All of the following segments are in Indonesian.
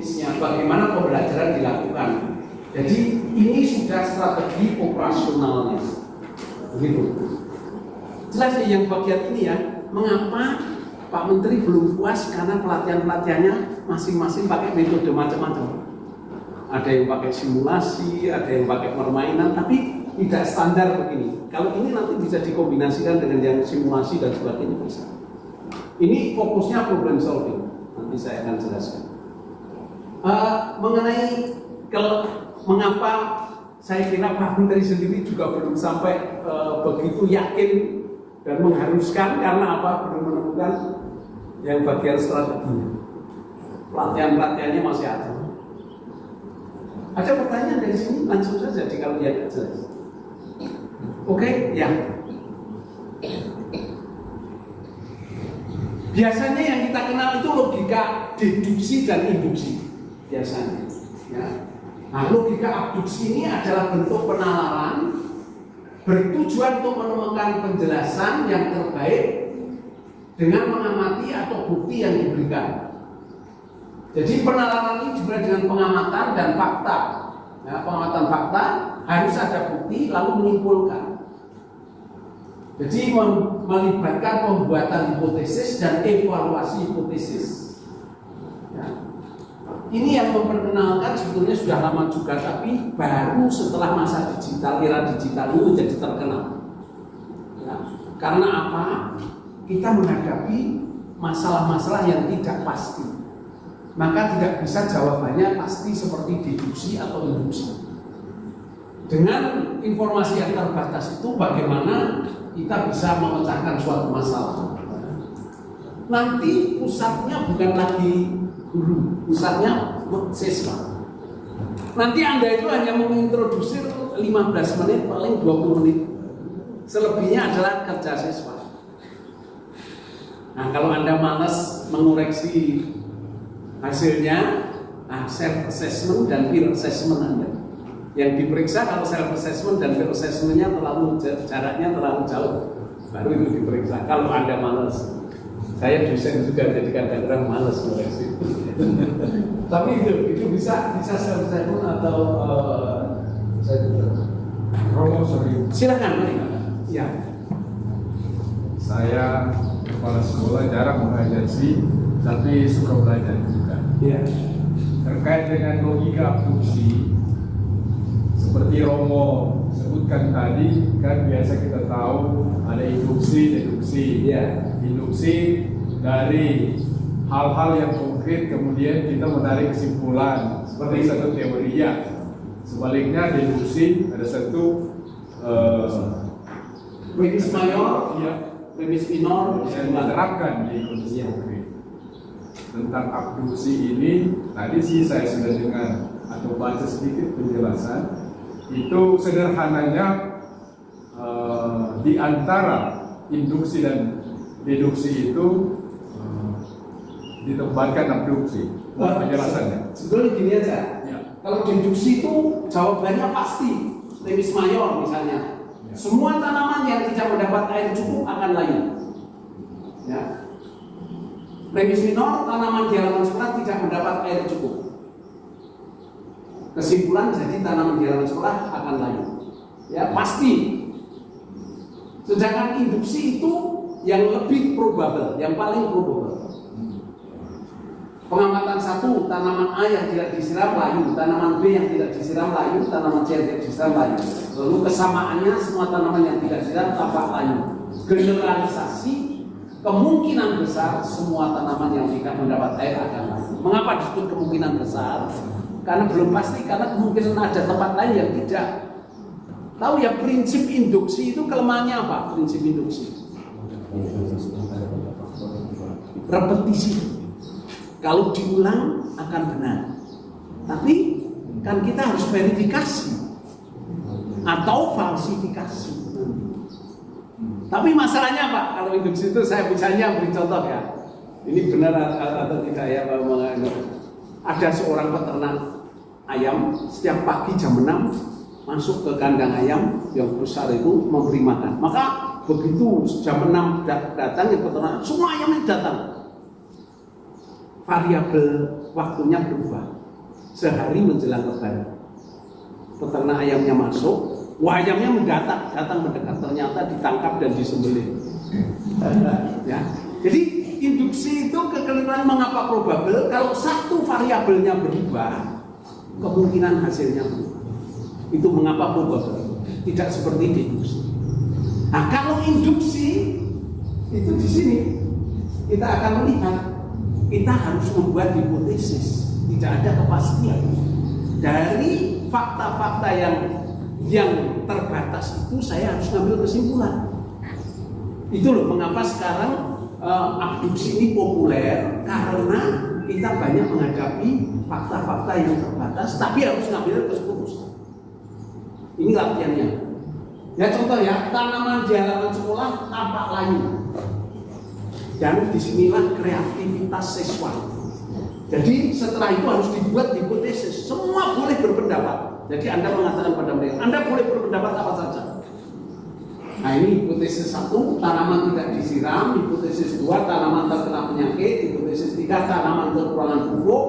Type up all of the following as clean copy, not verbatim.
metodisnya, bagaimana pembelajaran dilakukan. Jadi ini sudah strategi operasionalnya, begitu. Jelas ya yang bagian ini ya, mengapa Pak Menteri belum puas karena pelatihannya masing-masing pakai metode macam-macam. Ada yang pakai simulasi, ada yang pakai permainan, tapi tidak standar begini. Kalau ini nanti bisa dikombinasikan dengan yang simulasi dan sebagainya bisa. Ini fokusnya problem solving. Nanti saya akan jelaskan. Mengenai mengapa saya kira Pak Menteri sendiri juga belum sampai begitu yakin dan mengharuskan karena apa? Belum menemukan yang bagian strateginya. Pelatihan-pelatihannya masih ada. Ada pertanyaan dari sini langsung saja kalau dia tidak jelas. Oke, ya. Biasanya yang kita kenal itu logika deduksi dan induksi. Biasanya, ya. Nah, logika abduksi ini adalah bentuk penalaran bertujuan untuk menemukan penjelasan yang terbaik dengan mengamati atau bukti yang diberikan. Jadi penalaran ini juga dengan pengamatan dan fakta. Ya, pengamatan fakta harus ada bukti lalu menyimpulkan. Jadi melibatkan pembuatan hipotesis dan evaluasi hipotesis. Ya. Ini yang memperkenalkan sebetulnya sudah lama juga, tapi baru setelah masa digital, era digital ini menjadi terkenal. Ya. Karena apa? Kita menghadapi masalah-masalah yang tidak pasti. Maka tidak bisa jawabannya pasti seperti deduksi atau induksi. Dengan informasi yang terbatas itu bagaimana kita bisa memecahkan suatu masalah. Nanti pusatnya bukan lagi guru, pusatnya siswa. Nanti Anda itu hanya mengintroduksi 15 menit, paling 20 menit. Selebihnya adalah kerja siswa. Nah, kalau Anda malas mengoreksi hasilnya, self assessment dan peer assessment Anda. Yang diperiksa kalau self assessment dan peer assessmentnya jaraknya terlalu jauh, baru itu diperiksa. Kalau Anda malas, saya dosen juga jadi kadang-kadang malas mengoreksi. Tapi itu bisa self assessment atau saya Romo, sorry. silakan mari. Ya. Saya kepala sekolah jarang mengajar sih, tapi suka belajar juga. Ya. Terkait dengan logika abduksi, seperti Romo sebutkan tadi, kan biasa kita tahu ada induksi, deduksi. Ya. Induksi dari hal-hal yang konkret, kemudian kita menarik kesimpulan seperti satu teorinya. Sebaliknya deduksi ada satu premis mayor, ya, premis minor, yang diterapkan di kondisi konkret. Tentang abduksi ini, tadi sih saya sudah dengar atau baca sedikit penjelasan. Itu sederhananya di antara induksi dan deduksi itu ditempatkan abduksi. Penjelasannya. Sebetulnya gini aja. Ya. Kalau deduksi itu jawabannya pasti, premis mayor misalnya. Ya. Semua tanaman yang tidak mendapat air cukup akan layu. Ya. Premis minor, tanaman di halaman sekolah tidak mendapat air cukup. Kesimpulan jadi tanaman di halaman sekolah akan layu. Ya, pasti. Sedangkan induksi itu yang lebih probable, yang paling probable. Pengamatan satu, tanaman A yang tidak disiram layu, tanaman B yang tidak disiram layu, tanaman C yang tidak disiram layu. Lalu kesamaannya semua tanaman yang tidak disiram tampak layu. Generalisasi, kemungkinan besar semua tanaman yang tidak mendapat air akan layu. Mengapa disebut kemungkinan besar? Karena belum pasti, karena kemungkinan ada tempat lain yang tidak. Tahu ya prinsip induksi itu kelemahannya apa? Prinsip induksi repetisi. Kalau diulang akan benar. Tapi kan kita harus verifikasi atau falsifikasi. Tapi masalahnya Pak, kalau induksi itu saya misalnya beri contoh ya. Ini benar atau tidak ya Pak? Ada seorang peternak ayam setiap pagi jam 6 masuk ke kandang ayam yang besar itu memberi makan. Maka begitu jam 6 datang yang peternak, semua ayamnya datang. variabel waktunya berubah. Sehari menjelang lebaran, peternak ayamnya masuk, ayamnya datang mendekat, ternyata ditangkap dan disembelih. Ya. Jadi induksi itu kekeliruan. Mengapa probable? Kalau satu variabelnya berubah, kemungkinan hasilnya berubah. Itu mengapa probable. Tidak seperti deduksi. Nah, kalau induksi itu di sini kita akan melihat kita harus membuat hipotesis. Tidak ada kepastian dari fakta-fakta yang terbatas itu. Saya harus ngambil kesimpulan. Itu loh mengapa sekarang abduksi ini populer, karena kita banyak menghadapi fakta-fakta yang terbatas, tapi harus ngambil keputusan. Ini latihannya. Ya contoh ya, tanaman di halaman sekolah tampak layu. Dan disinilah kreativitas siswa. Jadi setelah itu harus dibuat hipotesis. Semua boleh berpendapat. Jadi Anda mengatakan pada mereka, Anda boleh berpendapat apa saja. Nah ini hipotesis 1, tanaman tidak disiram. Hipotesis 2, tanaman terkena penyakit. Hipotesis 3, tanaman kekurangan pupuk.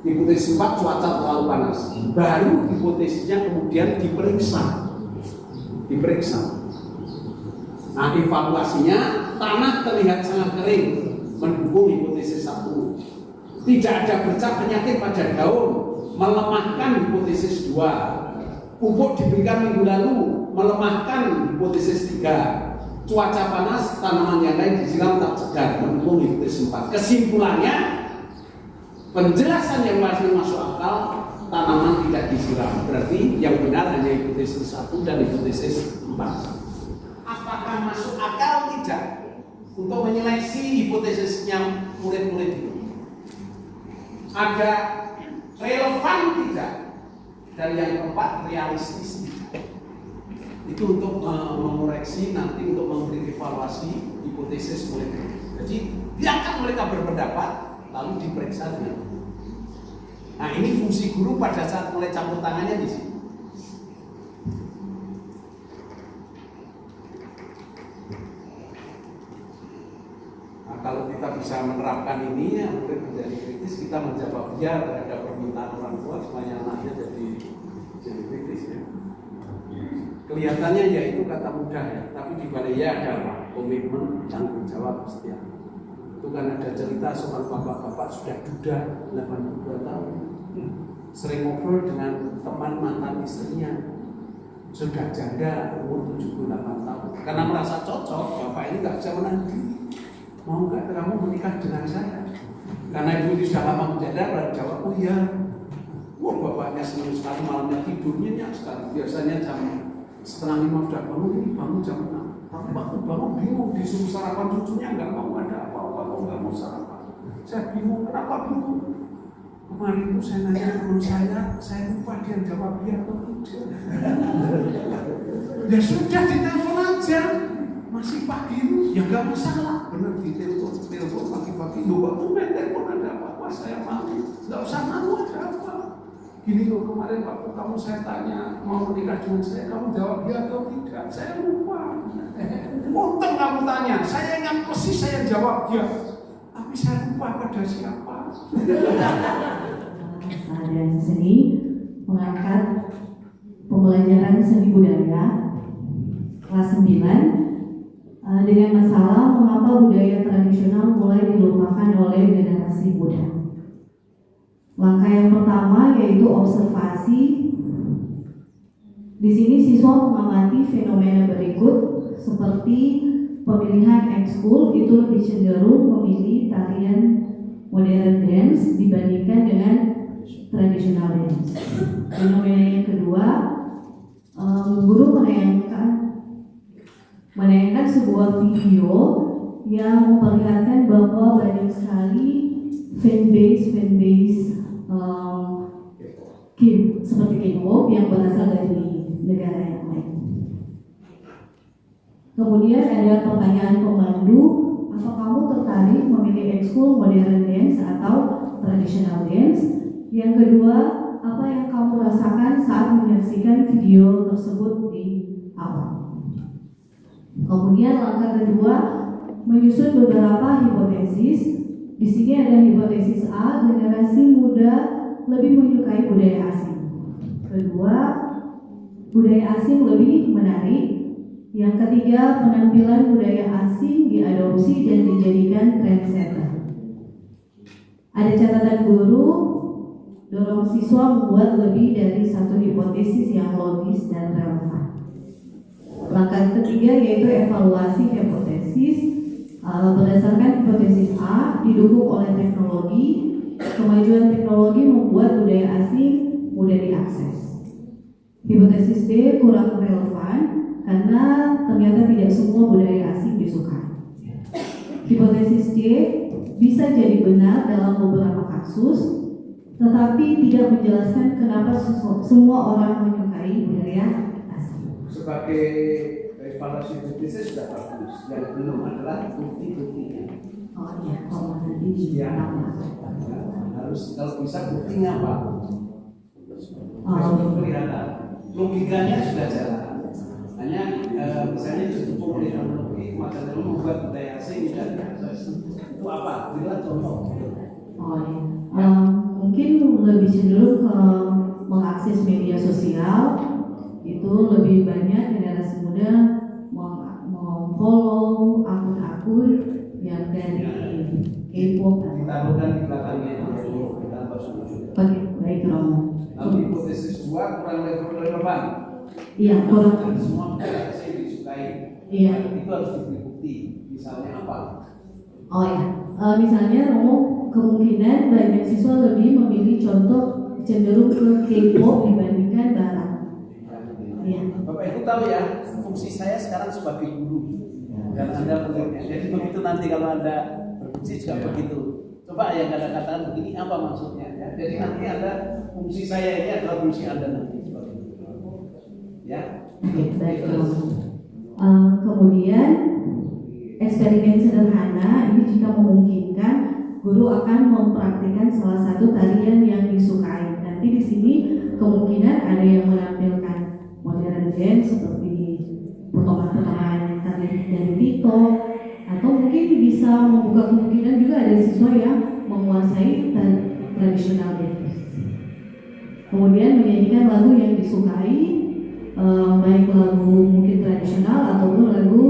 Hipotesis 4, cuaca terlalu panas. Baru hipotesisnya kemudian diperiksa. Nah evaluasinya, tanah terlihat sangat kering, mendukung hipotesis 1. Tidak ada bercak penyakit pada daun, melemahkan hipotesis 2. Pupuk diberikan minggu lalu, melemahkan hipotesis 3. Cuaca panas, tanaman yang lain disiram tak segar, mendukung hipotesis 4. Kesimpulannya, penjelasan yang masih masuk akal, tanaman tidak disiram. Berarti yang benar hanya hipotesis 1 dan hipotesis 4. Apakah masuk akal? Tidak. Untuk menyeleksi hipotesisnya murid-murid itu, ada relevan tidak? Dan yang keempat, realistis tidak. Itu untuk mengoreksi nanti, untuk memberi evaluasi hipotesis murid. Jadi biarkan mereka berpendapat, lalu diperiksa dengan. Nah ini fungsi guru pada saat mulai campur tangannya di sini. Kalau kita bisa menerapkan ini, yang murid menjadi kritis, kita menjawab ya terhadap permintaan orang tua supaya anaknya jadi kritis ya. Kelihatannya ya itu kata mudah ya, tapi di baliknya ada apa? Komitmen, tanggung jawab, setia. Itu kan ada cerita seorang bapak-bapak sudah duda 82 tahun, sering ngobrol dengan teman mantan istrinya, sudah janda umur 78 tahun. Karena merasa cocok, bapak ini nggak bisa menahan diri. Mau nggak kamu menikah dengan saya? Karena ibu ini sudah lama menjanda, baru jawab, oh iya. Wah bapaknya senang sekali, malamnya tidurnya nyenyak sekali. Biasanya jam 4:30 sudah bangun, ini bangun jam 6. Tapi waktu bangun bingung, disuruh sarapan cucunya nggak mau, ada apa-apa, kalau nggak mau sarapan. Saya bingung, kenapa bingung? Kemarin itu saya nanya teman saya lupa dia jawab iya atau tidak. Ya sudah ditelepon aja. Masih pagi itu, ya nggak masalah. Benar ditelepon pagi-pagi. Loh, waktu telepon ada apa-apa, saya malu. Nggak usah malu, ada apa. Gini loh, kemarin waktu kamu saya tanya mau menikah dengan saya, kamu jawab ya atau tidak. Saya lupa. Untung kamu tanya, saya ingat persis saya jawab ya. Tapi saya lupa pada siapa. Dan seni mengangkat pembelajaran seni budaya kelas 9 dengan masalah mengapa budaya tradisional mulai dilupakan oleh generasi muda. Langkah yang pertama yaitu observasi. Di sini siswa mengamati fenomena berikut seperti pemilihan ekskul itu lebih cenderung memilih tarian modern dance dibandingkan dengan tradisional dance. Fenomena yang kedua, guru menayangkan sebuah video yang memperlihatkan bahwa banyak sekali fanbase seperti K-pop yang berasal dari negara yang lain. Kemudian ada pertanyaan pemandu, apa kamu tertarik memilih ekskul modern dance atau traditional dance? Yang kedua, apa yang kamu rasakan saat menyaksikan video tersebut di awal? Kemudian langkah kedua, menyusun beberapa hipotesis Di sini ada hipotesis A, generasi muda lebih menyukai budaya asing. Kedua, budaya asing lebih menarik. Yang ketiga, penampilan budaya asing diadopsi dan dijadikan trendsetter. Ada catatan guru, dorong siswa membuat lebih dari satu hipotesis yang logis dan relevan. Langkah ketiga yaitu evaluasi hipotesis. Berdasarkan hipotesis A, didukung oleh teknologi, kemajuan teknologi membuat budaya asing mudah diakses. Hipotesis B kurang relevan karena ternyata tidak semua budaya asing disukai. Hipotesis C bisa jadi benar dalam beberapa kasus, tetapi tidak menjelaskan kenapa semua orang menyukai budaya asing. Sebagai evaluasi hipotesis sudah bagus, yang belum adalah bukti-buktinya. Oh iya, kalau tadi Ya, harus kalau bisa buktinya apa? Belum kelihatan. Logikanya sudah jalan. Hanya misalnya didukung oleh teknologi, maka dalam membuat budaya asing dan itu apa? Berilah contoh. Oh iya. Mungkin lebih cenderung ke mengakses media sosial, itu lebih banyak generasi muda memfollow akun-akun yang dari K-pop. Ditaruhkan di belakangnya kita harus setuju. Baik Romo. Lalu hipotesis 2 kurang relevan. Iya, kurang. Dan semua budaya asing disukai. Iya. Itu harus diberi bukti. Misalnya apa? Oh ya, misalnya Romo, kemungkinan banyak siswa lebih memilih contoh cenderung ke K-pop dibandingkan Barat. Iya. Bapak Ibu tahu ya, fungsi saya sekarang sebagai guru dan Anda muridnya. Jadi begitu nanti kalau Anda berfungsi juga begitu. Coba yang Anda katakan begini apa maksudnya ya. Jadi nanti Anda fungsi saya ini adalah fungsi Anda nanti seperti itu. Ya. Baik Romo. Kemudian eksperimen sederhana ini jika memungkinkan guru akan mempraktikkan salah satu tarian yang disukai. Nanti di sini kemungkinan ada yang menampilkan modern dance seperti potongan-potongan tarian dari TikTok, atau mungkin bisa membuka kemungkinan juga ada siswa yang menguasai tradisional dance. Kemudian menyanyikan lagu yang disukai, baik lagu mungkin tradisional ataupun lagu